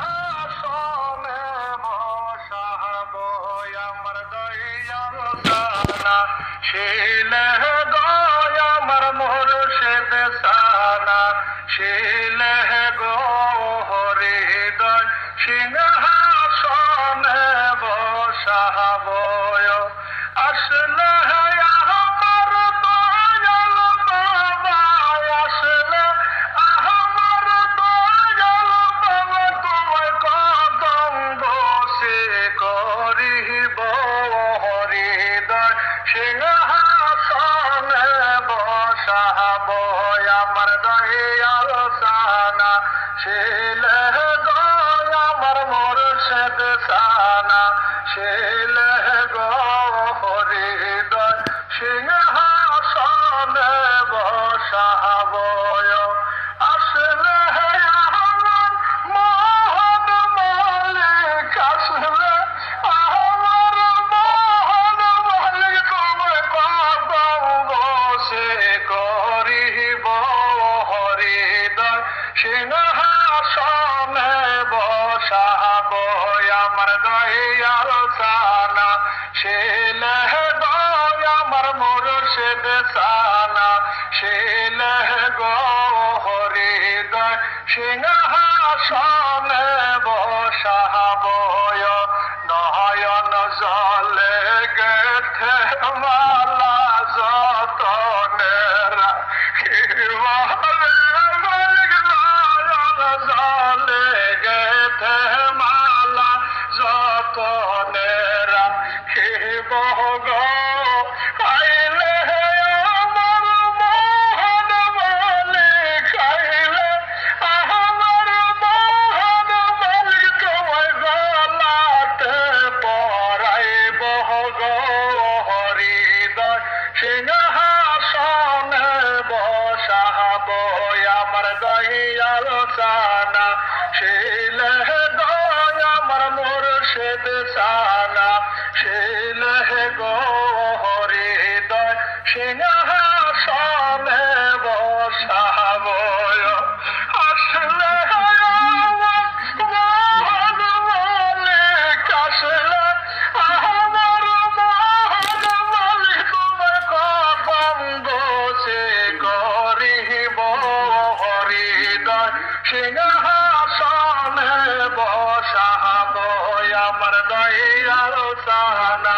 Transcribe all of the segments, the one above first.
সিংহাসনে বসাব আমার দয়াল সানা শিলে গয় আমার মুর্শিদ সানা শিলে গো হৃদয় সিংহাসনে বসাব আসলে আমার দয়াল বাবা আসলে আমার দয়াল বাবা তোমায় কদম বসে করিব হৃদয় সিংহাসনে বসাব আমার দয়াল সানা শিলে গয় আমার মুর্শিদ সানা শিলে গো হৃদয় সিংহাসনে বসাব আসলে আমার মহৎ মালিক আসলে আমার মহৎ মালিক তোমায় কদম বসে করিব হৃদয় সিংহাসনে বসাব আমার দয়াল সানা শিলে গয় আমার মুর্শিদ সানা শিলে গো হৃদয় সিংহাসনে বসাব নয়ন জলে গেথে মালা যতনে রাখিব জলে গেথে মালা যতনে রাখিব গো আইলে আমার মোহন মালিক আইলে আমার মোহন মালিক তোমায় গলাতে পরাইব গো হৃদয় সিংহাসনে বসাব আমার দয়াল সানা শিলে গয় আমার মুর্শিদ সানা শিলে গো হৃদয় সিংহাসনে বসাব আসলে আমার মোহন মালিক আসলে আমার মোহন মালিক তোমায় কদম বসে করিব হৃদয় সিংহাসনে বসাব আমার দয়াল সানা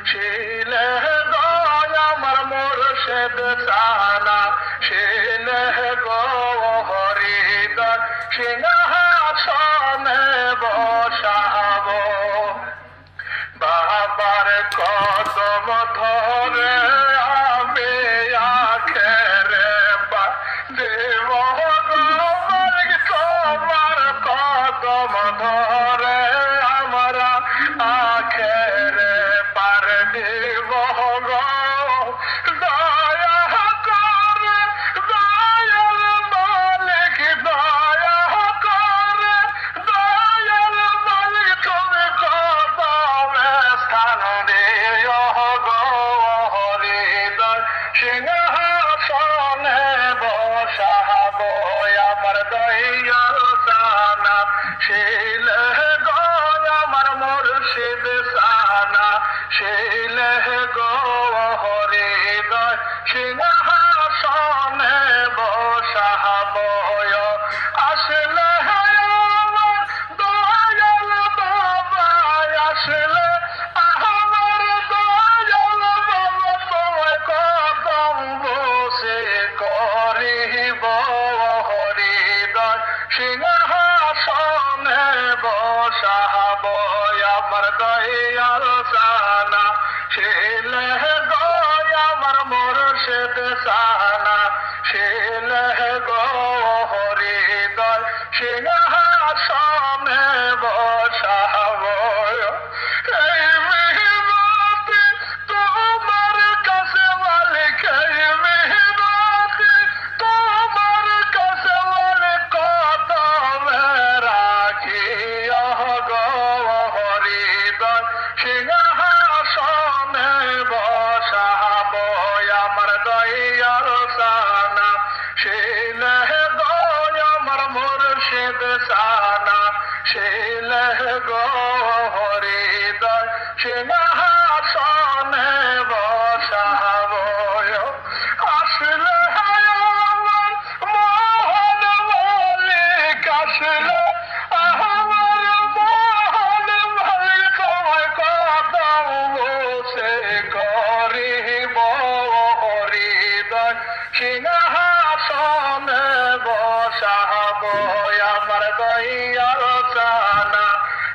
শিলে গয় আমার মুর্শিদ সানা শিলে গো হৃদয় সিংহাসনে বসাব বাবার কদম ধরে আমি আখেরে দেব তোমার কদম ধরে আমরা আখেরে পার দেব দয়া করে দয়াল মালিক দয়া করে দয়াল মালিক তুমি কদমে স্থান দিও গো হৃদয় সিংহাসনে বসাব আমার দয়াল সানা শিলে গয় আমার মুর্শিদ সানা শিলে গো হৃদয় সিংহাসনে বসাব আসলে আমার দয়াল বাবা আসলে আমার দয়াল বাবা তোমায় কদম বসে করিব হৃদয় সিংহাসনে বসাব আমার দয়াল সানা শিলে গয় আমার মুর্শিদ সানা শিলে গো হৃদয় সিংহাসনে বসাব এই মেহনতি তোমার কাছে মালিক এই মেহনতি তোমার কাছে মালিক কদমে রাখিয়া গো হৃদয় সিংহাসনে বসাব আমার দয়াল সানা শিলে গয় আমার মুর্শিদ সানা শিলে গো হৃদয় সিংহাসনে বসাবো আসলে আমার মোহন মালিক আসলে আমার মোহন মালিক তোমায় কদম বসে করিব হৃদয় সিংহাসনে বসাবো আমার দয়াল সানা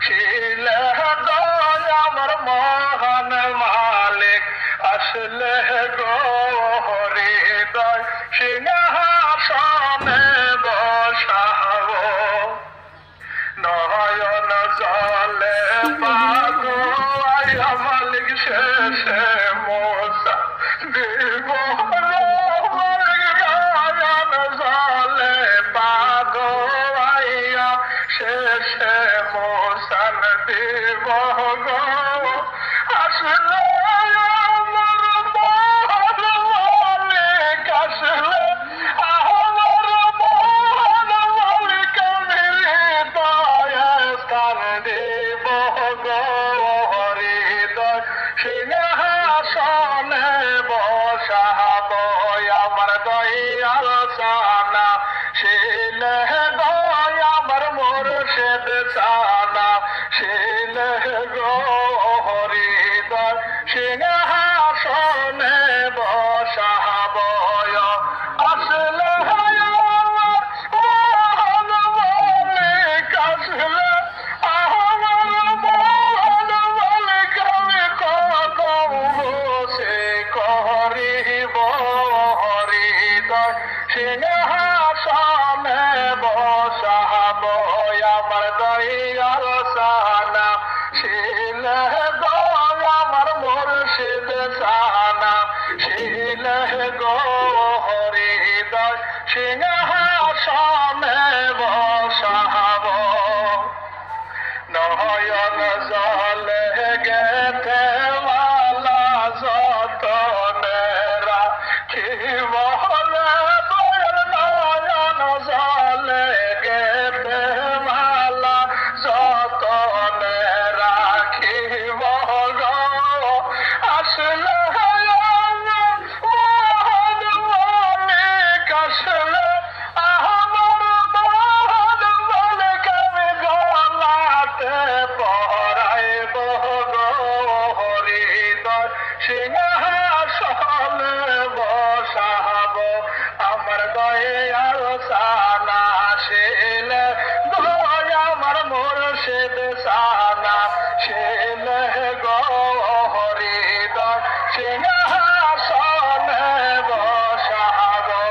শিলে দয় আমার মোহন মালিক আসলে গো হৃদয় সিংহাসনে বসাবো নয়ন জলে পাগো আয়া মালিক শেষে মোসা দিব মালিক নয়ন জলে পাগো আয়া শেষে মোসান দিব গো আসলে আমার মোহন মালিক আসলে আমার মোহন মালিক স্থান দেব গো হৃদয় সিংহাসনে বসাবো আমার দয়াল সানা শিলে দয় আমার মুর্শিদ সানা শিলে গো হৃদয় সিংহাসনে বসাবো আসলে আমার মোহন মালিক আসলে আমার মোহন মালিক আমি কদম বসে করিব হৃদয় সিংহাসনে বসাবো আমার দয়াল সানা শিলে দয় আমার মুর্শিদ সানা শিলে গো হৃদয় সিংহাসনে বসাবো নয়ন জলে গেতে মালা যতনেরা কি বলে দয়াল নয়ন জলে গেতে মালা যতনেরা কি বল আসলে মোহন মালিক আসলে আমার মোহন মালিক আমি গলাতে পরাইব গো হৃদয় সিংহাসনে বসাবো আমার দয়াল সানা শিলে দয় আমার মুর্শিদ সানা শিলে গো হৃদয় সিংহাসনে বসাবো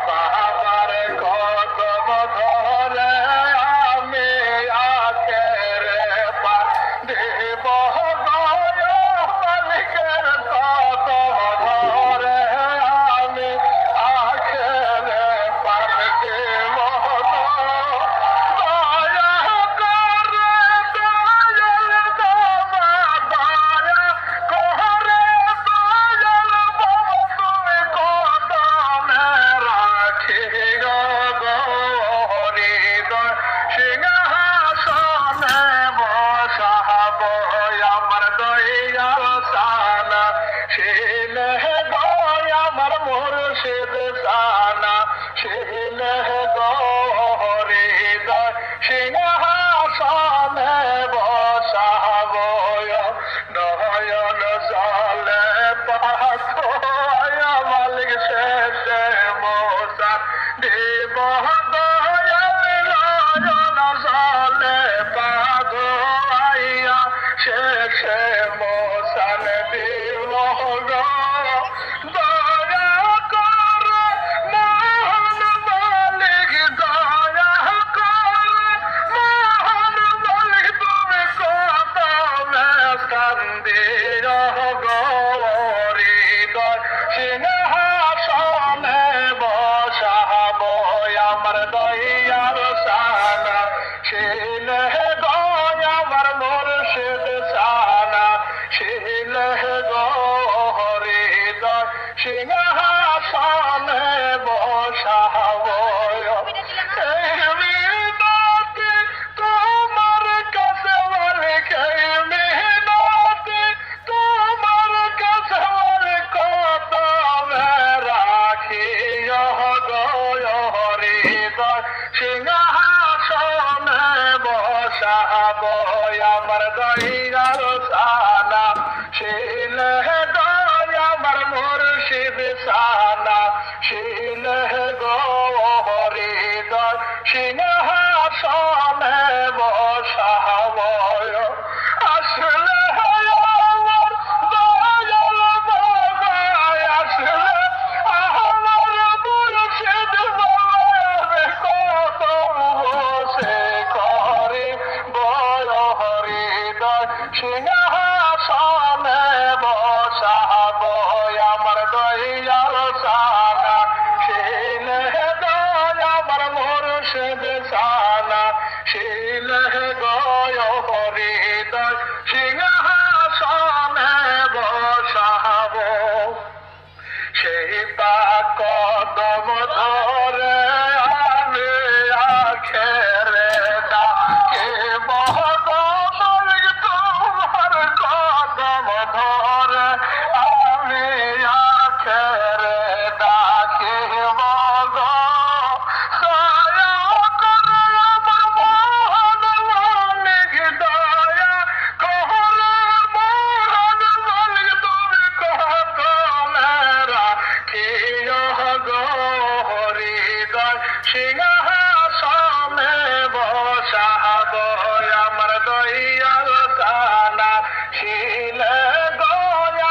বাবার কদম ধরে আমি আখেরে পার দেব মালিকের কদম ধরে আমি আখেরে পার দেব দয়া করে দয়াল বাবা দয়া করে দয়াল বাবা তুমি কদমে রাখি গো হৃদয় সিংহাসনে বসাবো আমার দয়াল সানা শিলে দয় আমার মুর্শিদ সানা শিলে গো হৃদয় সিংহাসনে বসাবো নয়ন জলে পাখো মালিক শেষে মোসা দেব দয়াল নয়ন জলে পাগো আইয়া শেষে মোসান দেব গো দয়া করে মোহন মালিক দয়া করে মোহন মালিক তুমি কদমে স্থান দিও গো হৃদয় সিংহাসনে বসাবো আমার দয়াল সানা বসাবো আমার দয়ার সানা শিলে দয় আমার মুর্শিদ সানা শিলে গো হৃদয় সিংহাসনে বসাবো আসলে আমার দয়াল বাবা আসলে আমার মুর্শিদ বাবার কত বসে করে বড় হৃদয় সিংহাসনে বসাবো আমার দয়াল সানা শিলে দয় আমার মুর্শিদ সানা শিলে গয় হৃদয় সিংহাসনে বসাবো সেই পাক কদম ধরে আমি আখেরে ডাকে বহদল তোমার কদম ধরে আমি আখেরে ডাকে বগ দয়া করে আমার মোহন মালিক দয়া করে মোহন মালিক তুমি কত মেরা কিয় গো হৃদয় সিংহাসনে বসাবো আমার দয়াল সানা শিলে গো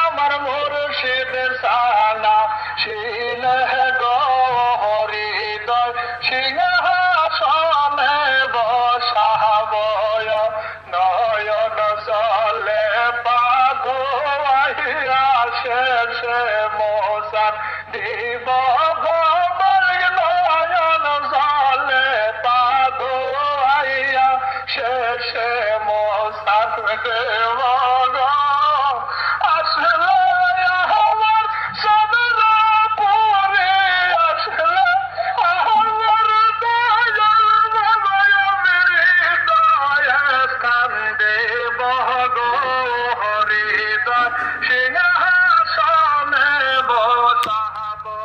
আমার মুর্শিদ সানা শিলে গো হৃদয় সিংহাসনে বসাবো নয়ন জলে পাগো আহিয়া শেষে মোসান দিব গো নয়ন জলে পাগো আহিয়া শেষে মোসান দেব গো আসলে আমার সদরা পরে আসলে আমার দয়াল বাবা হৃদয় কান্দে বহগো হৃদয় সিংহাসনে বসাবো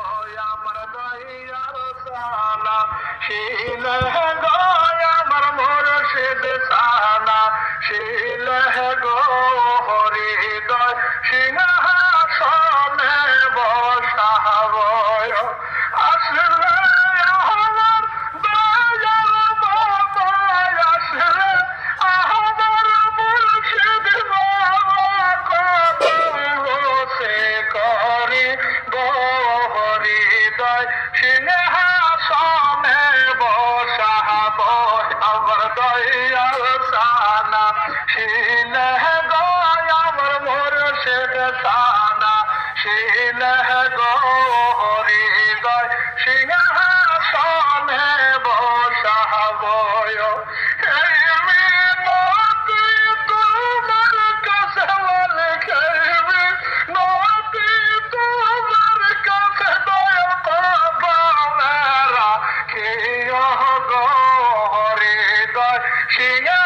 আমার দয়াল সানা শিলে গয় আমার মুর্শিদ সানা শিলে গো হৃদয় সিংহাসনে বসাবো আসলে আমার দয়াল বাবা আসলে আমার মুর্শিদ বাবা কত বসে করে গো হৃদয় সিংহাসনে বসাবো আমার দয়াল সানা শিলে গয় আমার মুর্শিদ সানা শিলে গো হৃদয় সিংহাসনে বসাবো এই মিনতি তোমার কাছে বলে খেবি নতি তোমার কাছে দয়াল কদমেরা কিয় গো হৃদয় সিংহ